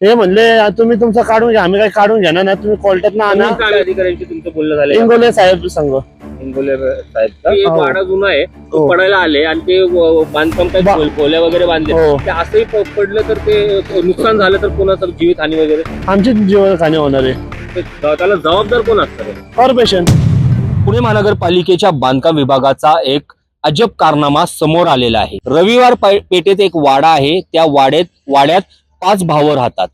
हे म्हणले तुम्ही तुमचं काढून घ्या, आम्ही काही काढून घेणार नाही, तुम्ही कोर्टात ना आणा. काय अधिकाऱ्यांशी तुमचं बोलणं झालं? इंगोले साहेब संघ. इंगोले साहेब का? एक हो. वाडा जुना आहे, तो हो. पडायला आले आणि ते बांधकाम काय खोल्या वगैरे बांधले, हो. ते असंही पडलं तर ते नुकसान झालं तर कोणाचं जीवित हानी वगैरे? आमची जीवनहानी होणार आहे. त्याला जबाबदार कोण असणार आहे? कॉर्पोरेशन. पुणे महानगरपालिकेच्या बांधकाम विभागाचा एक अजब कारनामा समोर आलेला आहे. रविवार पेठेत एक वाडा आहे, त्या वाड्यात 5 भाव राहतात.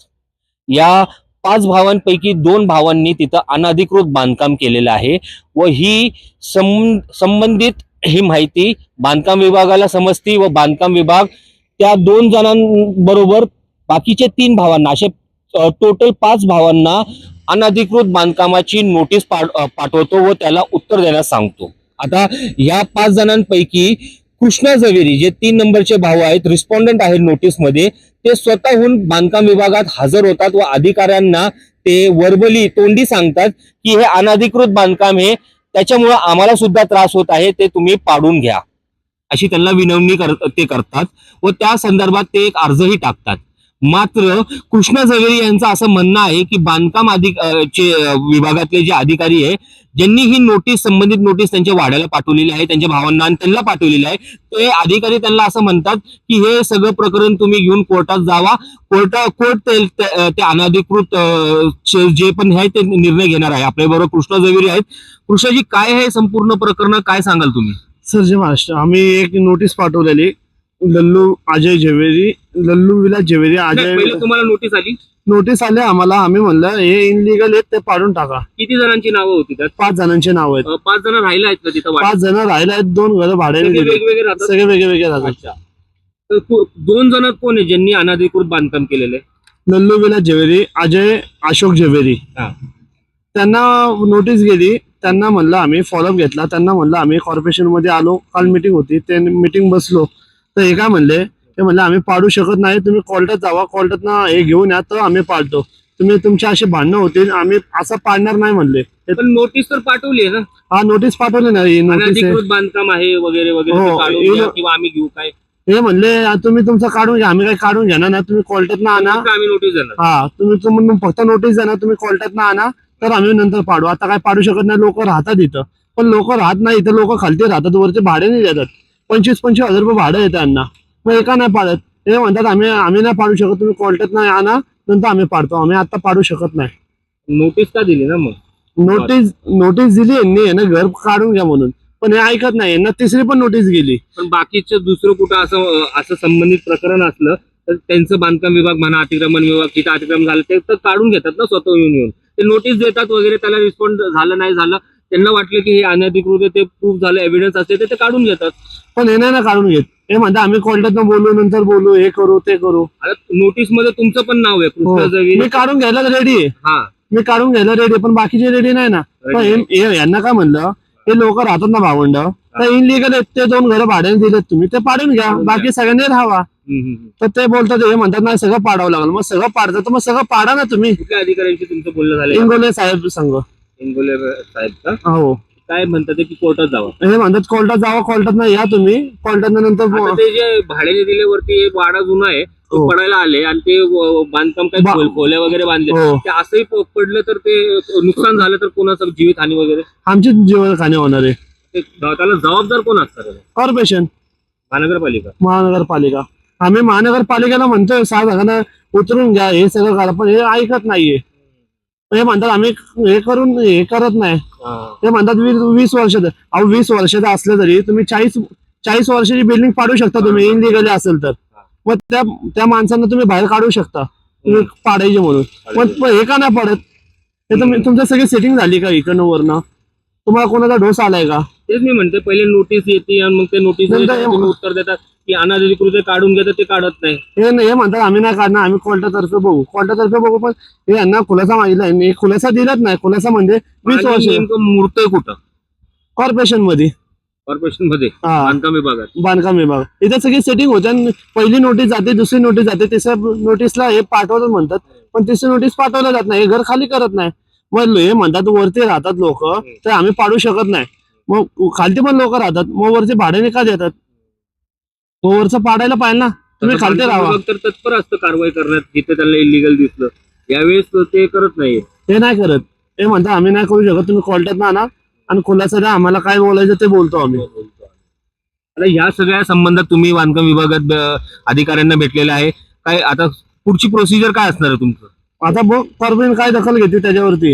या 5 भावांपैकी 2 भावांनी तिथं अनधिकृत बांधकाम केलेलं आहे व ही संबंधित ही माहिती बांधकाम विभागाला समजती व बांधकाम विभाग त्या 2 जणांबरोबर बाकीचे 3 भावांना, असे टोटल 5 भावांना अनधिकृत बांधकामाची नोटीस पाठवतो व त्याला उत्तर देण्यास सांगतो. आता या 5 जणांपैकी कृष्णा झवेरी जे 3 नंबरचे भाऊ आहेत, रिस्पॉन्डंट आहेत नोटीसमध्ये, ते स्वतःहून बांधकाम विभागात हजर होतात व अधिकाऱ्यांना ते वर्बली तोंडी सांगतात की हे अनधिकृत बांधकाम आहे, त्याच्यामुळे आम्हाला सुद्धा त्रास होत आहे, ते तुम्ही पाडून घ्या अशी त्यांना विनवणी ते करतात व त्या संदर्भात ते एक अर्जही टाकतात. मात्र कृष्णा झवेरी यांचं असं म्हणणं आहे की बांधकाम विभागातले जे अधिकारी आहे, ज्यांनी ही संबंधित नोटीस त्यांच्या वाड्याला पाठवलेली आहे, त्यांच्या भावांना आणि त्यांना पाठवलेली आहे, ते अधिकारी त्यांना असं म्हणतात की हे सगळं प्रकरण तुम्ही घेऊन कोर्टात जावा, कोर्ट ते अनधिकृत जे पण आहे ते निर्णय घेणार आहे. आपल्या बरोबर कृष्णा झवेरी आहेत. कृष्णाजी, काय आहे संपूर्ण प्रकरण, काय सांगाल तुम्ही? सर जय महाराष्ट्र. आम्ही एक नोटीस पाठवलेली, लल्लू विलास झवेरी अजय. पहिले तुम्हाला नोटीस आली? नोटीस आले आम्हाला. आम्ही म्हणलं हे इनलिगल आहेत, ते पाडून टाका. किती जणांची नावं होती त्यात? 5 जणांची नाव आहेत. 5 जण राहिला आहेत का तिथं? 5 जण राहिले आहेत. 2 घरं भाड्याने दिली. वेगवेगळे राहतात? सगळे वेगवेगळे राहतात. अच्छा. तर 2 जण कोण आहे ज्यांनी अनधिकृत बांधकाम केलेलं आहे? लल्लू विलास झवेरी, अजय अशोक झवेरी. त्यांना नोटीस गेली. त्यांना म्हणलं आम्ही फॉलोअप घेतला. त्यांना म्हणलं आम्ही कॉर्पोरेशन मध्ये आलो, काल मीटिंग होती, ते मीटिंग बसलो. तर हे काय म्हणले, ते म्हणले आम्ही पाडू शकत नाही, तुम्ही कोर्टात जावा, कोर्टात ना हे घेऊन या तर आम्ही पाडतो. तुम्ही तुमचे असे भांडणं होतील, आम्ही असं पाडणार नाही म्हणले. पण नोटीस तर पाठवली आहे ना? हा, नोटीस पाठवली ना. अनधिकृत बांधकाम आहे वगैरे वगैरे, हो, काढून घ्या किंवा आम्ही घेऊ. काय हे म्हणले तुम्ही तुमचं काढून घ्या, आम्ही काही काढून घेणार ना, तुम्ही कोर्टात ना आणा. आम्ही नोटीस देणार? हा, तुम्ही फक्त नोटीस द्या ना, तुम्ही कोर्टात ना आणा तर आम्ही नंतर पाडू. आता काय पाडू शकत नाही, लोक राहतात इथं. पण लोक राहत नाही इथं, लोक खालती राहतात, वरचे भाडे नाही देतात. 25-25 हजार रुपये भाडं येतं त्यांना. मग एका नाही पाडत. हे म्हणतात आम्ही नाही पाडू शकत, तुम्ही कोर्टात नाही आणा, नंतर आम्ही पाडतो. आम्ही आता पाडू शकत नाही. नोटीस का दिली ना मग? नोटीस दिली यांनी ना, घर काढून घ्या म्हणून, पण हे ऐकत नाही. यांना 3री पण नोटीस गेली. पण बाकीचं दुसरं कुठं असं संबंधित प्रकरण असलं तर त्यांचं बांधकाम विभाग म्हणा, अतिक्रमण विभाग, तिथं अतिक्रमण झालं ते तर काढून घेतात ना स्वतः येऊन. ते नोटीस देतात वगैरे, त्याला रिस्पॉन्ड झालं नाही झालं, त्यांना वाटलं की हे अनधिकृत, ते प्रूफ झालं, एव्हिडन्स असते ते काढून घेतात. पण हे नाही ना काढून घेत. हे म्हणतात आम्ही कोर्टात बोलू, नंतर बोलू, हे करू ते करू. आता नोटीस मध्ये तुमचं पण नाव आहे, कृष्णा झवेरी. मी काढून घ्यायला रेडी आहे. हा, मी काढून घ्यायला रेडी, पण बाकीचे रेडी नाही ना. पण यांना काय म्हणलं, हे लोक राहतात ना भावंड, तर इनलिगल आहेत, ते 2 घरं भाड्याने दिलेत, तुम्ही ते पाडून घ्या, बाकी सगळ्यांनी राहावा. तर ते बोलतात, हे म्हणतात नाही सगळं पाडावं लागलं. मग सगळं पाडतं तर मग सगळं पाडा ना तुम्ही. कुठल्या अधिकाऱ्यांशी तुमचं बोलणं झालं? इंगोले साहेब संघ. इंगोले साहेब का? हो. काय म्हणतात की कोर्टात जावं? हे म्हणतात कोर्टात जावा, कोर्टात नाही या तुम्ही, कोर्टात नंतर. ते जे भाड्याने दिल्यावरती वाडा जुना आहे, तो पडायला आले आणि ते बांधकाम काय खोल्या वगैरे बांधले, ते असंही पडलं तर ते नुकसान झालं तर कोणाचं जीवित हानी वगैरे? आमची जीवनहानी होणार आहे. त्याला जबाबदार कोण असणार? कॉर्पोरेशन, महानगरपालिका. आम्ही महानगरपालिकेला म्हणतोय 6 जागांना उतरून घ्या, हे सगळं करा, पण हे ऐकत नाहीये. हे म्हणतात आम्ही हे करत नाही. ते म्हणतात 20 वर्षाचं. 20 वर्षाचं असलं तरी तुम्ही 40 वर्षाची बिल्डिंग पाडू शकता तुम्ही, इनलिगली असेल तर. मग त्या माणसांना तुम्ही बाहेर काढू शकता, तुम्ही पाडायचे म्हणून. पण हे का नाही पडत? हे तर तुमच्या सगळी सेटिंग झाली का इकडनं वरनं? तुम्हाला कोणाचा डोस आलाय का? तेच मी म्हणते, पहिले नोटीस येते आणि मग ते नोटीस उत्तर देतात की अनधिकृत काढून घेतात, ते काढत नाही. हे म्हणतात आम्ही नाही काढणार, आम्ही कोर्टातर्फे बघू. पण हे यांना खुलासा मागितला, खुलासा दिलाच नाही. खुलासा म्हणजे 20 वर्ष. मूर्त कुठं? कॉर्पोरेशन मध्ये बांधकाम विभाग. इथे सगळी सेटिंग होते. पहिली नोटीस जाते, दुसरी नोटीस जाते, 3ऱ्या नोटीसला हे पाठवतात म्हणतात, पण 3री नोटीस पाठवलं जात नाही. हे घर खाली करत नाही. मग हे म्हणतात वरती राहतात लोक, तर आम्ही पाडू शकत नाही. मग खालती पण लोक राहतात, मग वरचे भाड्याने का देतात? मग वरचं पाडायला पाहिजे ना. तुम्ही खालते राहा. तर तत्पर असतं कारवाई करण्यात जिथे त्यांना इलिगल दिसलं. यावेळेस ते करत नाहीये. ते नाही करत. ते म्हणतात आम्ही नाही करू शकत, तुम्ही कोर्टात आणा आणि खुलासा द्या, आम्हाला काय बोलायचं ते बोलतो आम्ही. आता या सगळ्या संबंधात तुम्ही बांधकाम विभागात अधिकाऱ्यांना भेटलेलं आहे. काय आता पुढची प्रोसिजर काय असणार आहे तुमचं? आता बघ परवीन काय दखल घेते त्याच्यावरती.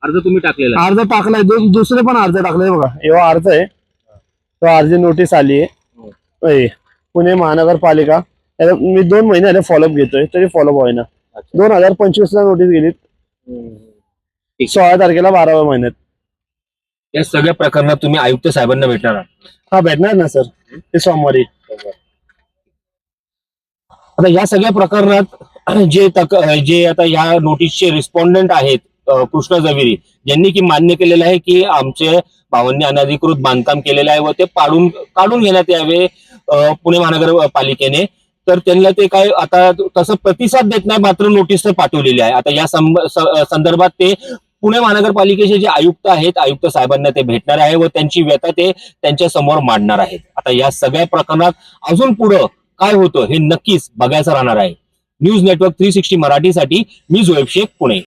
अर्ज तुम्ही टाकलेला आहे. अर्ज टाकलाय, दुसरे पण अर्ज टाकलाय बघा. एव्हा अर्ज आहे, तो अर्ज नोटीस आली आहे पुणे महानगरपालिका. याला मी 2 महिने आले फॉलोअप घेतोय तरी फॉलोअप होईना. 2025 ला नोटीस गेली, 16 तारखेला 12व्या महिन्यात. या सगळ्या प्रकरणात तुम्ही आयुक्त साहेबांना भेटणार आहात? हा भेटणार ना सर, ते सोमवारी. आता या सगळ्या प्रकरणात जे आता या नोटीसचे रिस्पॉन्डंट आहेत कृष्णा जविरी, ज्यांनी की मान्य केलेलं आहे की आमचे भावांनी अनधिकृत बांधकाम केलेलं आहे व ते काढून घेण्यात यावे पुणे महानगरपालिकेने, तर त्यांना ते काय आता तसं प्रतिसाद देत नाही, मात्र नोटीस तर पाठवलेली आहे. आता या संदर्भात ते पुणे महानगरपालिकेचे जे आयुक्त आहेत, आयुक्त साहेबांना ते भेटणार आहे व त्यांची व्यथा ते त्यांच्या समोर मांडणार आहेत. आता या सगळ्या प्रकरणात अजून पुढं काय होतं हे नक्कीच बघायचं राहणार आहे. न्यूज नेटवर्क 360 मराठीसाठी मी जोएब शेख, पुणे.